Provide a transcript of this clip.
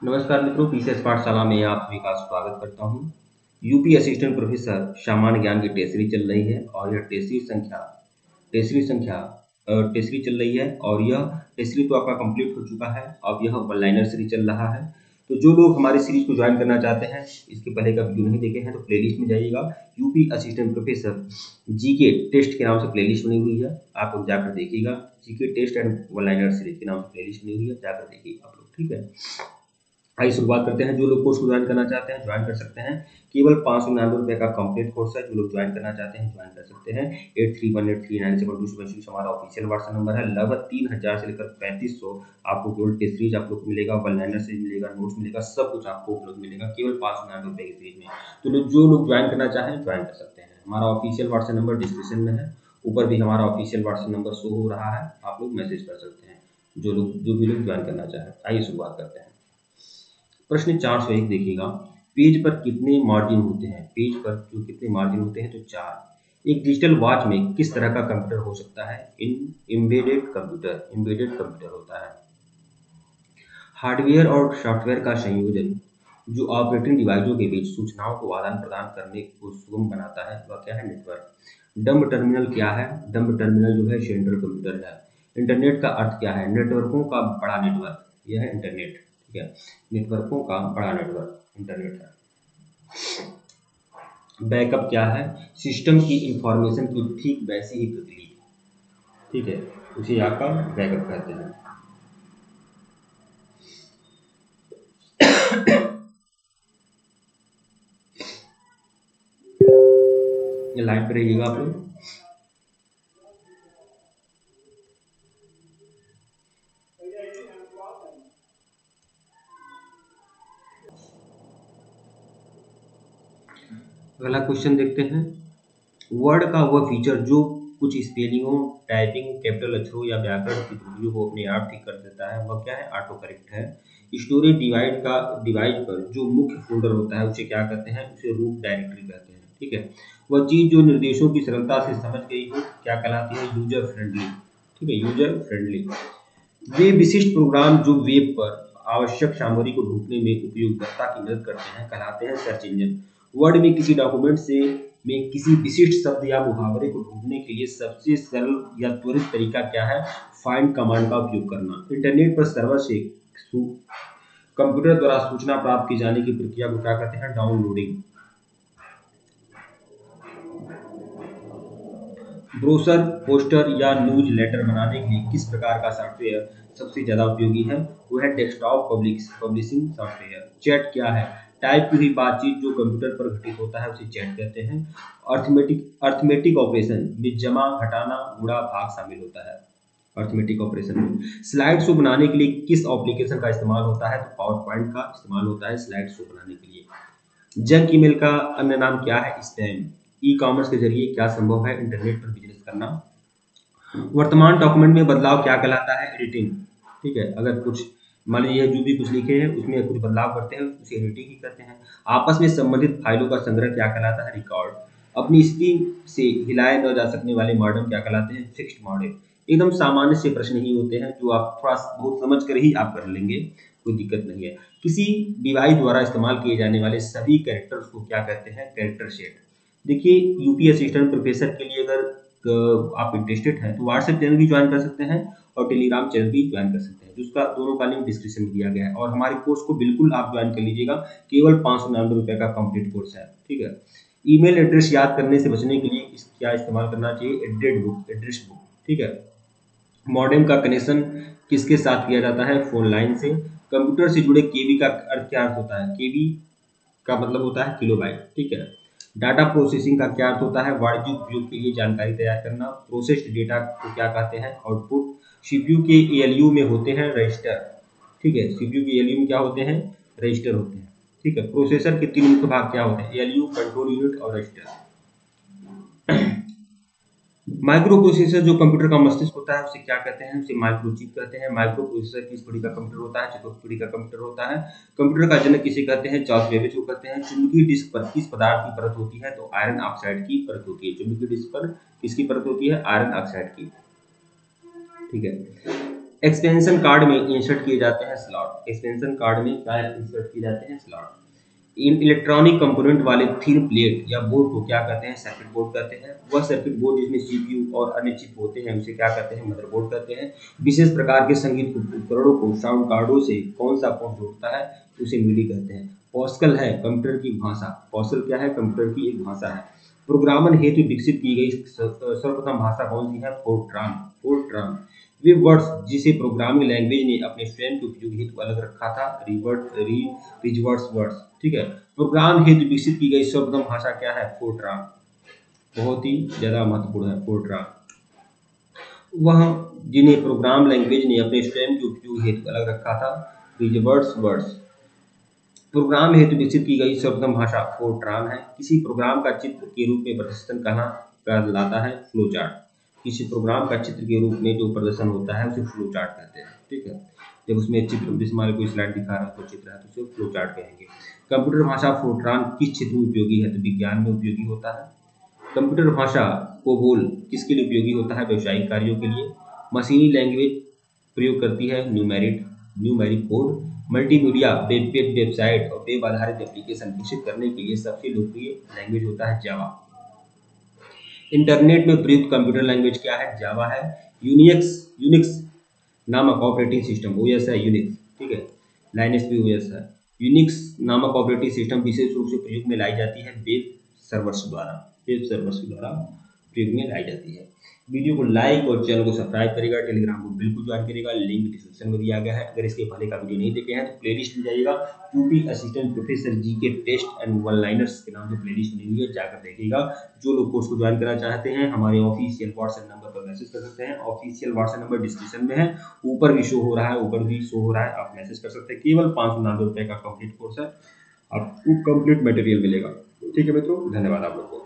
नमस्कार मित्रों, पीसीएस पाठशाला में आप सभी का स्वागत करता हूं। यूपी असिस्टेंट प्रोफेसर सामान्य ज्ञान की टेस्टरी चल रही है और यह टेस्टरी चल रही है और यह टेस्टरी तो आपका कंप्लीट हो चुका है। अब यह वन लाइनर सीरीज चल रहा है। तो जो लोग हमारी सीरीज को ज्वाइन करना चाहते हैं, इसके पहले का वीडियो नहीं देखे हैं तो प्लेलिस्ट में जाइएगा। UP assistant professor GK test के नाम से प्लेलिस्ट बनी हुई है, आप लोग जाकर देखिएगा। GK test and one liner series के नाम से प्लेलिस्ट बनी हुई है, जाकर देखिएगा आप लोग, ठीक है। आइए शुरुआत करते हैं। जो लोग कोर्स को ज्वाइन करना चाहते हैं ज्वाइन कर सकते हैं। केवल 599 रुपये का कंप्लीट कोर्स है। जो लोग ज्वाइन करना चाहते हैं ज्वाइन कर सकते हैं। 8318397226 हमारा ऑफिशियल व्हाट्सएप नंबर है। लगभग 3000 से लेकर 3500 आपको केवल टेस्ट सीरीज आप लोग को मिलेगा, वन लाइनर सीरीज मिलेगा, नोट्स मिलेगा, सब कुछ आपको उपलब्ध मिलेगा केवल 599 रुपये की सीरीज में। तो जो लोग ज्वाइन करना चाहें ज्वाइन कर सकते हैं। हमारा ऑफिशियल व्हाट्सएप नंबर डिस्क्रिप्शन में है, ऊपर भी हमारा ऑफिशियल व्हाट्सएप नंबर शो हो रहा है, आप लोग मैसेज कर सकते हैं जो भी लोग ज्वाइन करना चाहें। आइए शुरुआत करते हैं। प्रश्न 401 देखिएगा। पेज पर कितने मार्जिन होते हैं? पेज पर जो कितने मार्जिन होते हैं तो 4। एक डिजिटल वॉच में किस तरह का कंप्यूटर हो सकता है? एम्बेडेड कंप्यूटर होता है। हार्डवेयर और सॉफ्टवेयर का संयोजन जो ऑपरेटिंग डिवाइसों के बीच सूचनाओं को आदान प्रदान करने को सुगम बनाता है वह क्या है? नेटवर्क। डम्ब टर्मिनल क्या है? डम्ब टर्मिनल जो है सेंट्रल कंप्यूटर है। इंटरनेट का अर्थ क्या है? नेटवर्कों का बड़ा नेटवर्क, यह है इंटरनेट, ठीक है। नेटवर्कों का बड़ा नेटवर्क इंटरनेट है। बैकअप क्या है? सिस्टम की इंफॉर्मेशन की ठीक वैसी ही प्रति, ठीक है, उसे आपका बैकअप कहते हैं। लाइन पे रहिएगा आप लोग। अगला क्वेश्चन देखते हैं। वर्ड का वह फीचर जो कुछ स्पेलिंगों, टाइपिंग, कैपिटल अक्षरों या व्याकरण की त्रुटियों को अपने आप ठीक कर देता है वह क्या है? ऑटो करेक्ट है। स्टोरेज डिवाइस पर जो मुख्य फोल्डर होता है उसे क्या कहते हैं? उसे रूट डायरेक्टरी कहते हैं, ठीक है। वह चीज जो निर्देशों की सरलता से समझ गई हो क्या कहलाती है? यूजर फ्रेंडली, ठीक है, यूजर फ्रेंडली। वे विशिष्ट प्रोग्राम जो वेब पर आवश्यक सामग्री को ढूंढने में उपयोगकर्ता की मदद करते हैं कहलाते हैं सर्च इंजन। वर्ड में किसी डॉक्यूमेंट से में किसी विशिष्ट शब्द या मुहावरे को ढूंढने के लिए सबसे सरल या त्वरित तरीका क्या है? फाइंड कमांड का उपयोग करना। इंटरनेट पर सर्वर से कंप्यूटर द्वारा सूचना प्राप्त की जाने की प्रक्रिया को क्या कहते हैं? डाउनलोडिंग। ब्रोशर, पोस्टर या न्यूज लेटर बनाने के लिए किस प्रकार का सॉफ्टवेयर सबसे ज्यादा उपयोगी है? वो है डेस्कटॉप पब्लिशिंग सॉफ्टवेयर। चैट क्या है? टाइप की हुई बातचीत जो कंप्यूटर पर घटित होता है उसे चैट कहते हैं। अर्थमेटिक ऑपरेशन में जमा, घटाना, गुणा, भाग शामिल होता है। अर्थमेटिक ऑपरेशन में स्लाइड शो बनाने के लिए किस एप्लीकेशन का इस्तेमाल होता है? तो पावर पॉइंट का इस्तेमाल होता है स्लाइड शो बनाने के लिए। जंक ईमेल का अन्य नाम क्या है? स्पैम। ई कॉमर्स के जरिए क्या संभव है? इंटरनेट पर बिजनेस करना। वर्तमान डॉक्यूमेंट में बदलाव क्या कहलाता है? एडिटिंग, ठीक है। अगर कुछ मान लीजिए जो भी कुछ लिखे हैं उसमें कुछ बदलाव करते हैं उसे एडिटिंग ही करते हैं। आपस में संबंधित फाइलों का संग्रह क्या कहलाता है? रिकॉर्ड। अपनी स्क्रीन से हिलाए न जा सकने वाले मॉडम क्या कहलाते हैं? Fixed model. एकदम सामान्य से प्रश्न ही होते हैं जो आप थोड़ा बहुत समझ कर ही आप कर लेंगे, कोई दिक्कत नहीं है। किसी डिवाइस द्वारा इस्तेमाल किए जाने वाले सभी कैरेक्टर्स को क्या कहते हैं? Character set. देखिए, यूपी असिस्टेंट प्रोफेसर के लिए अगर आप इंटरेस्टेड हैं तो व्हाट्सएप चैनल भी ज्वाइन कर सकते हैं और टेलीग्राम चैनल भी ज्वाइन कर सकते हैं, जिसका दोनों का लिंक डिस्क्रिप्शन में दिया गया है। और हमारे कोर्स को बिल्कुल आप ज्वाइन कर लीजिएगा, केवल 599 रुपये का कंप्लीट कोर्स है, ठीक है। ईमेल एड्रेस याद करने से बचने के लिए क्या इस्तेमाल करना चाहिए? एड्रेस बुक, ठीक है। मॉडेम का कनेक्शन किसके साथ किया जाता है? फोन लाइन से। कंप्यूटर से जुड़े केबी का अर्थ क्या अर्थ होता है? केबी का मतलब होता है किलोबाइट, ठीक है। डाटा प्रोसेसिंग का क्या अर्थ होता है? वाणिज्यिक उपयोग के लिए जानकारी तैयार करना। प्रोसेस्ड डेटा को क्या कहते हैं? आउटपुट। सीपीयू के एएलयू में होते हैं रजिस्टर, ठीक है। सीपीयू के एएलयू में क्या होते हैं? रजिस्टर होते हैं, ठीक है। प्रोसेसर के 3 मुख्य भाग क्या होते हैं? एएलयू, कंट्रोल यूनिट और रजिस्टर। माइक्रो प्रोसेसर जो कंप्यूटर का मस्तिष्क होता है उसे क्या कहते हैं? उसे माइक्रोचिप कहते हैं। माइक्रो प्रोसेसर किस पीढ़ी का कंप्यूटर होता है? चतुर्थ पीढ़ी का कंप्यूटर होता है। कंप्यूटर का जनक किसे कहते हैं? चार्ल्स बेबेज को कहते हैं। चुंबकीय डिस्क पर किस पदार्थ की परत होती है? तो आयरन ऑक्साइड की परत होती है। चुंबकीय डिस्क पर किसकी परत होती है? आयरन ऑक्साइड की, ठीक है। एक्सपेंशन कार्ड में इंसर्ट किए जाते हैं स्लॉट। एक्सपेंशन कार्ड में क्या इंसर्ट किए जाते हैं स्लॉट। इन इलेक्ट्रॉनिक कंपोनेंट वाले थिन प्लेट या बोर्ड को क्या कहते हैं सर्किट बोर्ड कहते हैं। वह सर्किट बोर्ड जिसमें सीपीयू और अन्य चिप होते हैं उसे क्या कहते हैं मदरबोर्ड कहते हैं। विशेष प्रकार के संगीत उपकरणों को साउंड कार्डों से कौन सा पोर्ट जोड़ता है उसे मिडी कहते हैं। पॉस्कल है कंप्यूटर की भाषा। पॉस्कल क्या है कंप्यूटर की एक भाषा है। प्रोग्रामर हेतु विकसित की गई सर्वप्रथम भाषा कौन सी है फोर्ट्रान। फोर्ट्रान। वे वर्ड्स जिसे प्रोग्रामिंग लैंग्वेज ने अपने स्वयं के उपयोग हेतु अलग रखा था रिजवर्ड्स वर्ड्स। ठीक है। प्रोग्राम हेतु विकसित की गई सर्वप्रथम भाषा क्या है फोर्ट्रान। बहुत ही ज्यादा महत्वपूर्ण है फोर्ट्रान। वह जिन्हें प्रोग्राम लैंग्वेज ने अपने स्वयं के उपयोग हेतु अलग रखा था रिजवर्ड्स वर्ड्स। प्रोग्राम हेतु विकसित की गई सर्वप्रथम भाषा फोर्ट्रान है। किसी प्रोग्राम का चित्र के रूप में प्रदर्शन कहलाता है फ्लोचार्ट। किसी प्रोग्राम का चित्र के रूप में जो प्रदर्शन होता है उसे फ्लोचार्ट कहते हैं। ठीक है। जब उसमें चित्र जैसे हमारे कोई स्लाइड दिखा रहा है तो चित्र है तो उसे फ्लोचार्ट कहेंगे। कंप्यूटर भाषा फोर्ट्रान किस क्षेत्र में उपयोगी है तो विज्ञान में उपयोगी होता है। कंप्यूटर भाषा कोबोल किसके लिए उपयोगी होता है व्यावसायिक कार्यों के लिए। मशीनी लैंग्वेज प्रयोग करती है न्यूमेरिक कोड। मल्टीमीडिया वेबसाइट और वेब आधारित एप्लीकेशन विकसित करने के लिए सबसे लोकप्रिय लैंग्वेज होता है जावा। इंटरनेट में प्रयुक्त कंप्यूटर लैंग्वेज क्या है जावा है। यूनिक्स नामक ऑपरेटिंग सिस्टम ओएस है यूनिक्स। ठीक है। लाइनक्स भी ओएस है। यूनिक्स नामक ऑपरेटिंग सिस्टम विशेष रूप से प्रयोग में लाई जाती है वेब सर्वर्स द्वारा प्रयोग में लाई जाती है। वीडियो को लाइक और चैनल को सब्सक्राइब करेगा। टेलीग्राम को बिल्कुल ज्वाइन करेगा। लिंक डिस्क्रिप्शन में दिया गया है। अगर इसके पहले का वीडियो नहीं देखे हैं तो प्लेलिस्ट में जाइएगा। UP assistant professor GK test and one liners के नाम से प्लेलिस्ट बनी हुई है जाकर देखिएगा। जो लोग कोर्स को ज्वाइन करना चाहते हैं हमारे ऑफिशियल व्हाट्सएप नंबर पर मैसेज कर सकते हैं। ऑफिशियल व्हाट्सएप नंबर डिस्क्रिप्शन में है। ऊपर भी शो हो रहा है आप मैसेज कर सकते हैं। केवल 599 रुपए का कंप्लीट कोर्स है। आपको कंप्लीट मटेरियल मिलेगा। ठीक है मित्रों धन्यवाद आप लोग को।